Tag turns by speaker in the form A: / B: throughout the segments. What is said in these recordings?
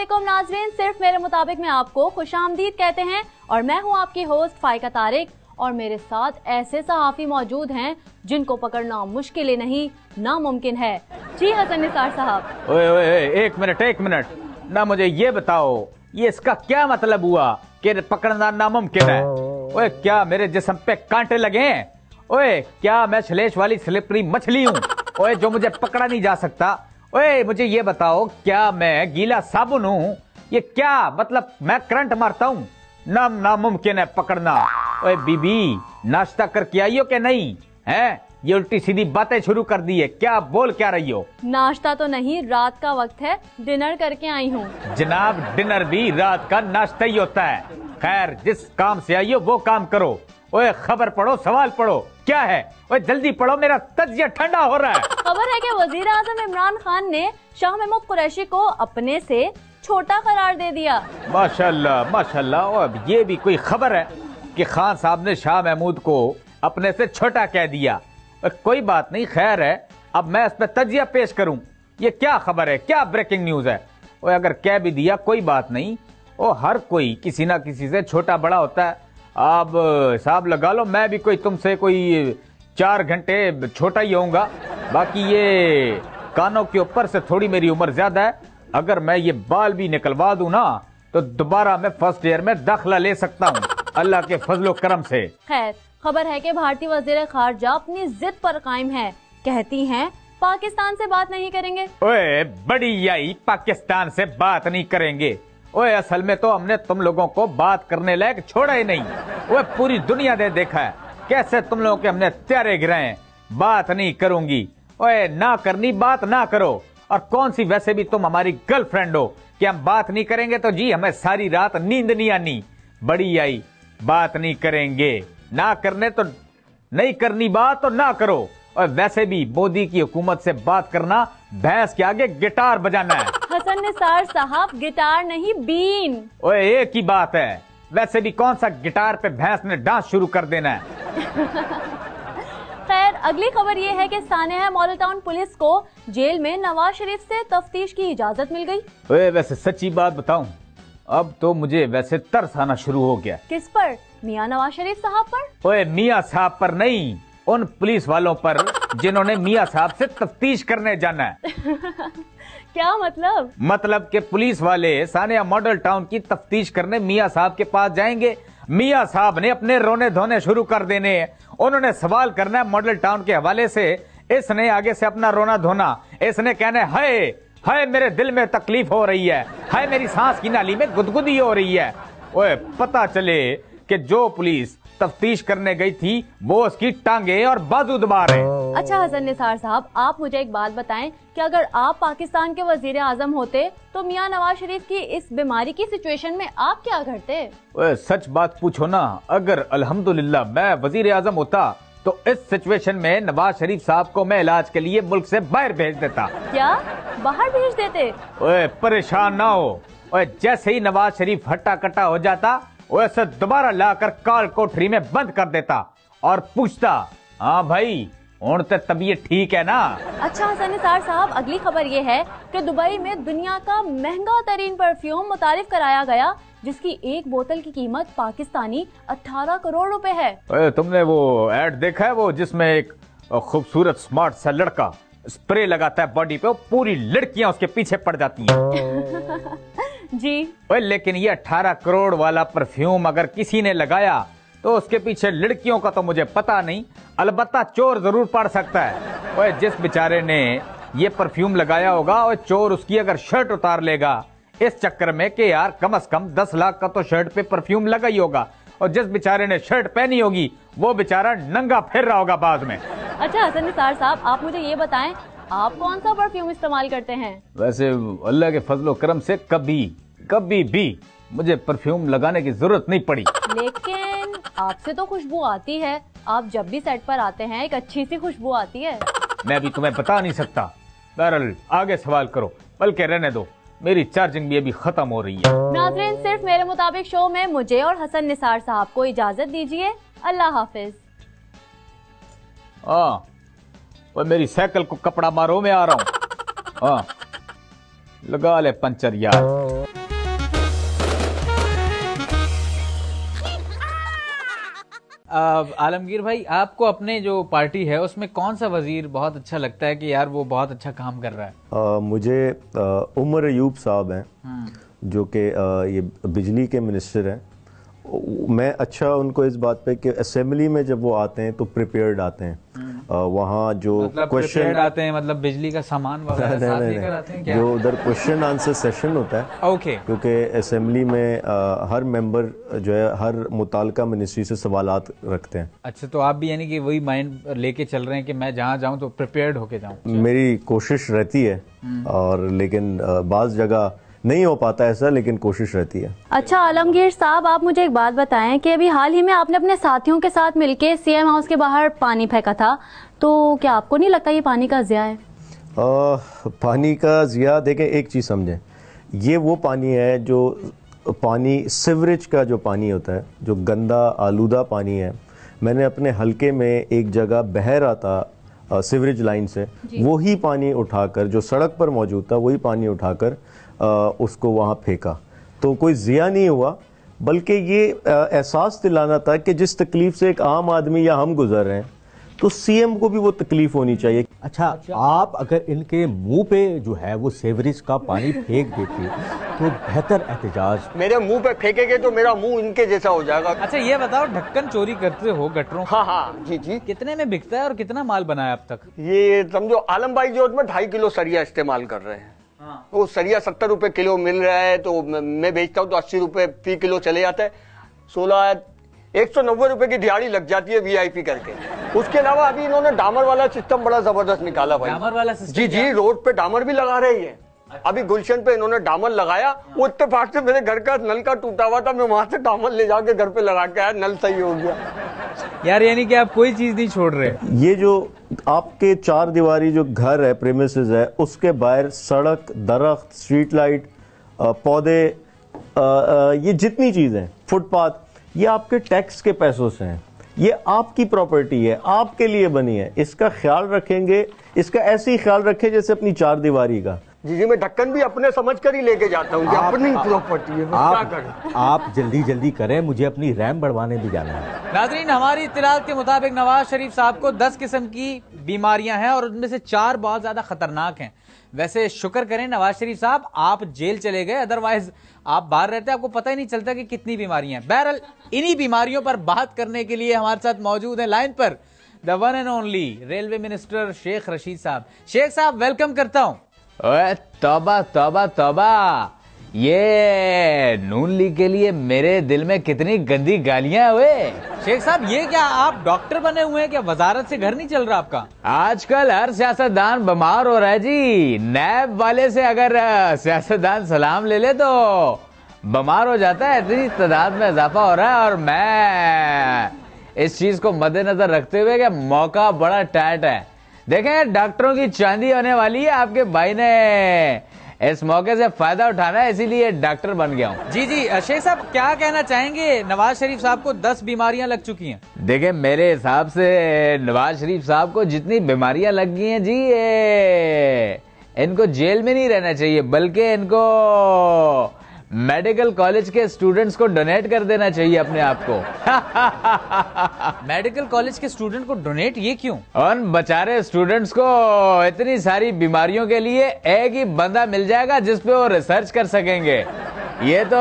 A: अस्सलामुअलैकुम नाज़रीन, सिर्फ मेरे मुताबिक में आपको खुशामदीद कहते हैं और मैं हूं आपकी होस्ट फाइका तारिक और मेरे साथ ऐसे सहाफ़ी मौजूद हैं जिनको पकड़ना मुश्किल ही नहीं नामुमकिन है। जी हसन निसार साहब।
B: ओए ओए एक मिनट ना, मुझे ये बताओ ये इसका क्या मतलब हुआ कि पकड़ना नामुमकिन है? ओए क्या मेरे जिस्म पे कांटे लगे हैं? ओए क्या मैं छलेश वाली स्लिपरी मछली हूँ ओए जो मुझे पकड़ा नहीं जा सकता? ओए मुझे ये बताओ क्या मैं गीला साबुन हूँ? ये क्या मतलब मैं करंट मारता हूँ? नामुमकिन है पकड़ना। ओए बीबी नाश्ता करके आई हो कि नहीं है? ये उल्टी सीधी बातें शुरू कर दी है, क्या बोल क्या रही हो?
A: नाश्ता तो नहीं, रात का वक्त है, डिनर करके आई हूँ।
B: जनाब डिनर भी रात का नाश्ता ही होता है। खैर जिस काम से आई हो वो काम करो। ओए खबर पढ़ो, सवाल पढ़ो, क्या है? ओए जल्दी पढ़ो, मेरा तजिया ठंडा हो रहा है।
A: खबर है कि वजीर आजम इमरान खान ने शाह महमूद कुरैशी को अपने से छोटा करार दे दिया।
B: माशाल्लाह माशाल्लाह। अब ये भी कोई खबर है कि खान साहब ने शाह महमूद को अपने से छोटा कह दिया? कोई बात नहीं, खैर है। अब मैं इस पे तजिया पेश करूं, ये क्या खबर है, क्या ब्रेकिंग न्यूज है? और अगर कह भी दिया कोई बात नहीं, वो हर कोई किसी ना किसी से छोटा बड़ा होता है। अब हिसाब लगा लो, मैं भी कोई तुमसे कोई 4 घंटे छोटा ही होऊंगा। बाकी ये कानों के ऊपर से थोड़ी मेरी उम्र ज्यादा है। अगर मैं ये बाल भी निकलवा दूं ना तो दोबारा मैं फर्स्ट ईयर में दाखिला ले सकता हूँ अल्लाह के फजलो करम से।
A: खैर खबर है कि भारतीय वजीर खारजा अपनी जिद पर कायम है, कहती हैं पाकिस्तान से बात नहीं करेंगे।
B: ओए बड़ी आई पाकिस्तान से बात नहीं करेंगे? ओए असल में तो हमने तुम लोगों को बात करने लायक छोड़ा ही नहीं। ओए पूरी दुनिया ने देखा है कैसे तुम लोगों के हमने त्यारे गिराए हैं। बात नहीं करूंगी। ओए ना करनी बात ना करो। और कौन सी वैसे भी तुम हमारी गर्लफ्रेंड हो कि हम बात नहीं करेंगे तो जी हमें सारी रात नींद नहीं आनी। बड़ी आई बात नहीं करेंगे, ना करने तो नहीं करनी बात तो ना करो। और वैसे भी मोदी की हुकूमत से बात करना भैंस के आगे गिटार बजाना है।
A: हसन निसार साहब गिटार नहीं बीन।
B: ओए एक ही बात है, वैसे भी कौन सा गिटार पे भैंस ने डांस शुरू कर देना है।
A: खैर अगली खबर ये है कि सानिया मॉडल टाउन पुलिस को जेल में नवाज शरीफ से तफ्तीश की इजाजत मिल गई।
B: ओए वैसे सच्ची बात बताऊं, अब तो मुझे वैसे तरस आना शुरू हो गया।
A: किस पर? मियां नवाज शरीफ साहब पर?
B: ओए मियां साहब पर नहीं, उन पुलिस वालों पर जिन्होंने मियां साहब से तफ्तीश करने जाना है।
A: क्या मतलब?
B: मतलब कि पुलिस वाले सानिया मॉडल टाउन की तफ्तीश करने मियां साहब के पास जाएंगे। मियां साहब ने अपने रोने धोने शुरू कर देने हैं। उन्होंने सवाल करना है मॉडल टाउन के हवाले से। इसने आगे से अपना रोना धोना, इसने कहना है हाय मेरे दिल में तकलीफ हो रही है, हाय मेरी सांस की नाली में गुदगुदी हो रही है। ओए पता चले कि जो पुलिस तफ्तीश करने गई थी वो उसकी टांगे और बाजू दबा रहे हैं।
A: अच्छा हसन निसार साहब, आप मुझे एक बात बताएं कि अगर आप पाकिस्तान के वजीर आजम होते तो मियां नवाज शरीफ की इस बीमारी की सिचुएशन में आप क्या करते?
B: सच बात पूछो ना, अगर अल्हम्दुलिल्लाह मैं वजीर आजम होता तो इस सिचुएशन में नवाज शरीफ साहब को मैं इलाज के लिए मुल्क से बाहर भेज देता।
A: क्या बाहर भेज देते?
B: ओए परेशान ना हो। ओए जैसे ही नवाज शरीफ हट्टा कट्टा हो जाता वैसे दोबारा लाकर काल कोठरी में बंद कर देता और पूछता हाँ भाई हूं तो तबीयत ठीक है ना? अच्छा
A: हसन निसार साहब, अगली खबर ये है कि दुबई में दुनिया का महंगा तरीन परफ्यूम मुतारिफ कराया गया जिसकी एक बोतल की कीमत पाकिस्तानी 18 करोड़ रुपए है।
B: तुमने वो एड देखा है वो जिसमें एक खूबसूरत स्मार्ट सा लड़का स्प्रे लगाता है बॉडी पे, पूरी लड़कियां उसके पीछे पड़ जाती हैं।
A: जी
B: लेकिन ये 18 करोड़ वाला परफ्यूम अगर किसी ने लगाया तो उसके पीछे लड़कियों का तो मुझे पता नहीं, अलबत्ता चोर जरूर पड़ सकता है। ओए जिस बेचारे ने ये परफ्यूम लगाया होगा और चोर उसकी अगर शर्ट उतार लेगा इस चक्कर में कि यार कम से कम 10 लाख का तो शर्ट पे परफ्यूम लगा ही होगा, और जिस बेचारे ने शर्ट पहनी होगी वो बेचारा नंगा फिर रहा होगा बाद में।
A: अच्छा हसन निसार साहब, आप मुझे ये बताएं आप कौन सा परफ्यूम इस्तेमाल करते हैं?
B: वैसे अल्लाह के फजलो करम से कभी भी मुझे परफ्यूम लगाने की जरूरत नहीं पड़ी।
A: लेकिन आपसे तो खुशबू आती है, आप जब भी सेट पर आते हैं एक अच्छी सी खुशबू आती है।
B: मैं भी तुम्हें बता नहीं सकता। बहरहाल आगे सवाल करो, बल्कि रहने दो, मेरी चार्जिंग भी अभी खत्म हो रही है।
A: नाज़रीन सिर्फ मेरे मुताबिक शो में मुझे और हसन निसार साहब को इजाजत दीजिए। अल्लाह हाफिज।
B: हाँ मेरी साइकिल को कपड़ा मारो, मैं आ रहा हूँ। हाँ लगा ले पंचर यार। आलमगीर भाई, आपको अपने जो पार्टी है उसमें कौन सा वजीर बहुत अच्छा लगता है कि यार वो बहुत अच्छा काम कर रहा है?
C: मुझे उमर अयूब साहब हैं जो कि ये बिजली के मिनिस्टर हैं। मैं अच्छा उनको इस बात पे कि असेंबली में जब वो आते हैं तो प्रिपेयर्ड आते हैं। वहाँ जो
B: मतलब
C: क्वेश्चन
B: आते हैं, मतलब बिजली का सामान वगैरह साथ लेकर आते हैं क्या?
C: जो उधर क्वेश्चन आंसर सेशन होता है,
B: ओके,
C: क्योंकि असेंबली में हर मेंबर जो है हर मुताल्लिका मिनिस्ट्री से सवालात रखते हैं।
B: अच्छा, तो आप भी यानी कि वही माइंड लेके चल रहे हैं कि मैं जहाँ जाऊँ तो प्रिपेयर्ड होके जाऊँ?
C: मेरी कोशिश रहती है, और लेकिन बाज़ जगह नहीं हो पाता ऐसा, लेकिन कोशिश रहती है।
A: अच्छा आलमगीर साहब, आप मुझे एक बात बताएं कि अभी हाल ही में आपने अपने साथियों के साथ मिलके सीएम हाउस के बाहर पानी फेंका था, तो क्या आपको नहीं लगता ये पानी का ज़िया है?
C: पानी का ज़िया देखें, एक चीज़ समझें, ये वो पानी है जो पानी सीवरेज का जो पानी होता है, जो गंदा आलूदा पानी है। मैंने अपने हलके में एक जगह बह रहा था सीवरेज लाइन से, वही पानी उठाकर जो सड़क पर मौजूद था वही पानी उठाकर उसको वहाँ फेंका। तो कोई ज़िया नहीं हुआ, बल्कि ये एहसास दिलाना था कि जिस तकलीफ से एक आम आदमी या हम गुजर रहे हैं, तो सीएम को भी वो तकलीफ होनी चाहिए।
D: अच्छा, आप अगर इनके मुंह पे जो है वो सेवरेज का पानी फेंक देते तो बेहतर एहतजाज।
E: मेरे मुंह पे फेंकेंगे तो मेरा मुंह इनके जैसा हो जाएगा।
B: अच्छा ये बताओ, ढक्कन चोरी करते हो गटरों?
E: हाँ हाँ जी जी।
B: कितने में बिकता है और कितना माल बनाया अब तक?
E: ये समझो आलम भाई जो में 2.5 किलो सरिया इस्तेमाल कर रहे हैं। हाँ। वो सरिया 70 रुपए किलो मिल रहा है, तो मैं बेचता हूँ तो 80 रुपए फी किलो चले जाता है। 190 रुपए की दिहाड़ी लग जाती है वीआईपी करके। उसके अलावा अभी इन्होंने डामर वाला सिस्टम बड़ा जबरदस्त निकाला भाई।
B: डामर वाला सिस्टम? जी
E: जी, रोड पे डामर भी लगा रही है। अभी गुलशन पे इन्होंने डामर लगाया, वो इत्तेफाक से मेरे घर का नल का टूटा हुआ था, मैं वहां से डामर ले जाके घर पे लगा के आया, नल सही हो गया।
B: यार यानी कि आप कोई चीज नहीं छोड़ रहे।
C: ये जो आपके 4 दीवारी जो घर है, प्रेमिसेस है, उसके बाहर सड़क, दरख्त, स्ट्रीट लाइट, पौधे, ये जितनी चीजें, फुटपाथ, ये आपके टैक्स के पैसों से हैं। ये आपकी प्रॉपर्टी है, आपके लिए बनी है। इसका ख्याल रखेंगे, इसका ऐसे ही ख्याल रखें जैसे अपनी 4 दीवारी का।
E: जी जी, मैं ढक्कन भी अपने समझ कर ही लेके जाता हूँ, अपनी प्रॉपर्टी है।
D: आप जल्दी जल्दी करें, मुझे अपनी रैम बढ़वाने भी जाना है।
B: नाज़रीन, हमारी इत्तलात के मुताबिक नवाज शरीफ साहब को 10 किस्म की बीमारियां हैं और उनमें से 4 बहुत ज्यादा खतरनाक हैं। वैसे शुक्र करें नवाज शरीफ साहब, आप जेल चले गए, अदरवाइज आप बाहर रहते, आपको पता ही नहीं चलता कि कितनी बीमारियां हैं। बहरहाल इन्हीं बीमारियों पर बात करने के लिए हमारे साथ मौजूद है लाइन पर the one and only railway minister Sheikh Rashid साहब। शेख साहब, वेलकम करता हूं।
F: ओए तौबा तौबा तौबा, ये नून लीग के लिए मेरे दिल में कितनी गंदी गालियां हुए।
B: शेख साहब, ये क्या आप डॉक्टर बने हुए हैं क्या? वजारत से घर नहीं चल रहा आपका?
F: आजकल हर सियासतदान बीमार हो रहा है जी। नैब वाले से अगर सियासतदान सलाम ले ले तो बीमार हो जाता है। इतनी तादाद में इजाफा हो रहा है, और मैं इस चीज को मद्देनजर रखते हुए कि मौका बड़ा टाइट है, देखें डॉक्टरों की चांदी होने वाली है। आपके भाई ने इस मौके से फायदा उठाना है, इसीलिए डॉक्टर बन गया हूँ।
B: जी जी, शेख साहब क्या कहना चाहेंगे? नवाज शरीफ साहब को 10 बीमारियां लग चुकी हैं।
F: देखें, मेरे हिसाब से नवाज शरीफ साहब को जितनी बीमारियां लग गई हैं जी, इनको जेल में नहीं रहना चाहिए, बल्कि इनको मेडिकल कॉलेज के स्टूडेंट्स को डोनेट कर देना चाहिए अपने आप को।
B: मेडिकल कॉलेज के स्टूडेंट को डोनेट? ये क्यों?
F: उन बेचारे स्टूडेंट्स को इतनी सारी बीमारियों के लिए एक ही बंदा मिल जाएगा जिस पे वो रिसर्च कर सकेंगे। ये तो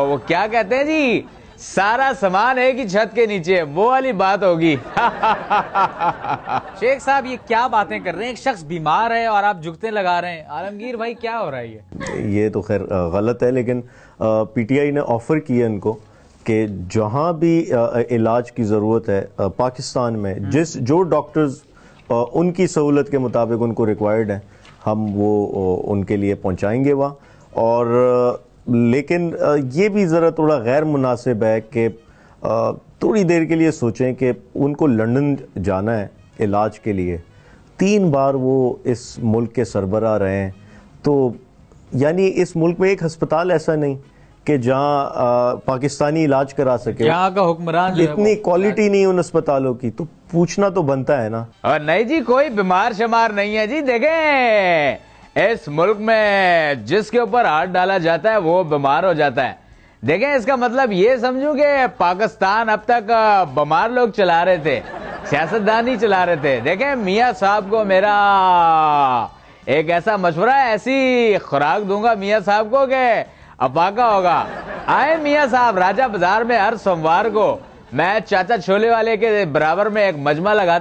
F: वो क्या कहते हैं जी, सारा सामान एक ही छत के नीचे, वो वाली बात होगी।
B: शेख साहब, ये क्या बातें कर रहे हैं? एक शख्स बीमार है और आप जुगते लगा रहे हैं। आलमगीर भाई, क्या हो रहा है
C: ये तो खैर गलत है, लेकिन पीटीआई ने ऑफर किया इनको कि जहां भी इलाज की ज़रूरत है पाकिस्तान में, जो डॉक्टर्स उनकी सहूलत के मुताबिक उनको रिक्वायर्ड है, हम वो उनके लिए पहुंचाएंगे वहाँ। और लेकिन ये भी ज़रा थोड़ा गैर मुनासिब है कि थोड़ी देर के लिए सोचें कि उनको लंदन जाना है इलाज के लिए। 3 बार वो इस मुल्क के सरबराह रहे हैं, तो यानी इस मुल्क में एक अस्पताल ऐसा नहीं कि जहाँ पाकिस्तानी इलाज करा सके।
B: यहाँ का हुक्मरान
C: इतनी क्वालिटी नहीं उन अस्पतालों की, तो पूछना तो बनता है ना।
F: और नहीं जी, कोई बीमार शमार नहीं है जी। देखें, इस मुल्क में जिसके ऊपर हाथ डाला जाता है वो बीमार हो जाता है। देखें, इसका मतलब ये समझूं कि पाकिस्तान अब तक बमार लोग चला रहे थे, सियासतदान ही चला रहे थे। देखें, मियाँ साहब को मेरा एक ऐसा मशवरा है, ऐसी खुराक दूंगा मियाँ साहब को कि अफाका होगा। आए मियाँ साहब, राजा बाजार में हर सोमवार को मैं चाचा छोले वाले के बराबर में एक मजमा लगा